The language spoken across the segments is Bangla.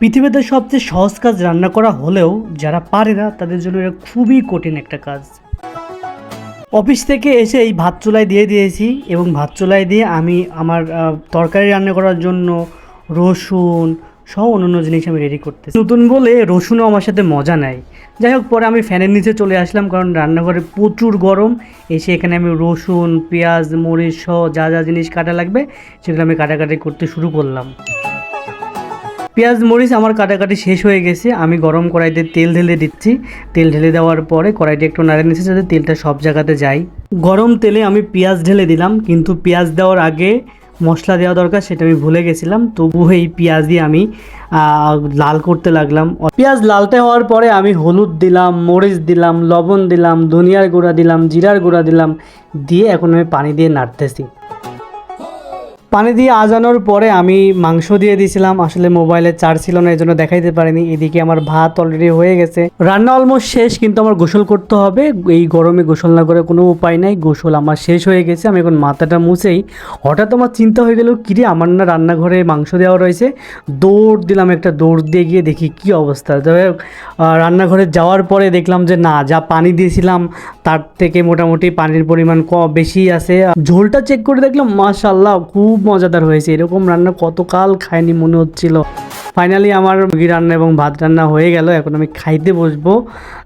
পৃথিবীতে সবচেয়ে সহজ কাজ রান্না করা হলেও যারা পারে না তাদের জন্য এটা খুবই কঠিন একটা কাজ। অফিস থেকে এসে এই ভাত চুলায় দিয়ে দিয়েছি এবং ভাত চুলায় দিয়ে আমি আমার তরকারি রান্না করার জন্য রসুন সহ অন্যান্য জিনিস আমি রেডি করতেছি। নতুন বলে রসুনও আমার সাথে মজা নেয়। যাই হোক, পরে আমি ফ্যানের নিচে চলে আসলাম কারণ রান্নাঘরে প্রচুর গরম। এসে এখানে আমি রসুন, পেঁয়াজ, মরিচ সহ যা যা জিনিস কাটা লাগবে সেগুলো আমি কাটাকাটি করতে শুরু করলাম। পেঁয়াজ মরিচ আমার কাটাকাটি শেষ হয়ে গেছে। আমি গরম কড়াইতে তেল ঢেলে দিচ্ছি। তেল ঢেলে দেওয়ার পরে কড়াইটা একটু নাড়ে নিচ্ছি যাতে তেলটা সব জায়গাতে যায়। গরম তেলে আমি পেঁয়াজ ঢেলে দিলাম, কিন্তু পেঁয়াজ দেওয়ার আগে মশলা দেওয়া দরকার সেটা আমি ভুলে গেছিলাম। তবুও এই পেঁয়াজ দিয়ে আমি লাল করতে লাগলাম। পেঁয়াজ লালটে হওয়ার পরে আমি হলুদ দিলাম, মরিচ দিলাম, লবণ দিলাম, ধনিয়ার গুঁড়া দিলাম, জিরার গুঁড়া দিলাম, দিয়ে এখন আমি পানি দিয়ে নাড়তেছি। পানি দিয়ে আজানোর পরে আমি মাংস দিয়ে দিয়েছিলাম। আসলে মোবাইলে চার্জ ছিল না, এই জন্য দেখাইতে পারিনি। এদিকে আমার ভাত অলরেডি হয়ে গেছে, রান্না অলমোস্ট শেষ, কিন্তু আমার গোসল করতে হবে। এই গরমে গোসল না করে কোনো উপায় নাই। গোসল আমার শেষ হয়ে গেছে। আমি এখন মাথাটা মুছেই হঠাৎ আমার চিন্তা হয়ে গেল, কিরে আমার না রান্নাঘরে মাংস দেওয়া রয়েছে। দৌড় দিলাম, একটা দৌড় দিয়ে গিয়ে দেখি কি অবস্থা। তবে রান্নাঘরে যাওয়ার পরে দেখলাম যে না, যা পানি দিয়েছিলাম তার থেকে মোটামুটি পানির পরিমাণ বেশি আছে। ঝোলটা চেক করে দেখলাম মাশাআল্লাহ খুব মজাদার হয়েছে। এরকম রান্না কতকাল খাইনি মনে হচ্ছিল। ফাইনালি আমার মুরগি রান্না এবং ভাত রান্না হয়ে গেল। এখন আমি খাইতে বসবো।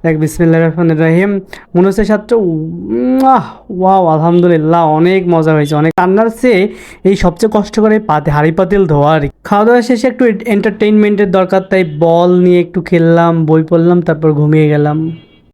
দেখ, বিসমিল্লাহির রহমানির রহিম। মনে হচ্ছে স্বাদটা ওয়াও, আলহামদুলিল্লাহ, অনেক মজা হয়েছে। অনেক রান্নার চেয়ে এই সবচেয়ে কষ্ট করে হাঁড়ি পাতিল ধোয়ারই। খাওয়া দাওয়া শেষে একটু এন্টারটেইনমেন্টের দরকার, তাই বল নিয়ে একটু খেললাম, বই পড়লাম, তারপর ঘুমিয়ে গেলাম।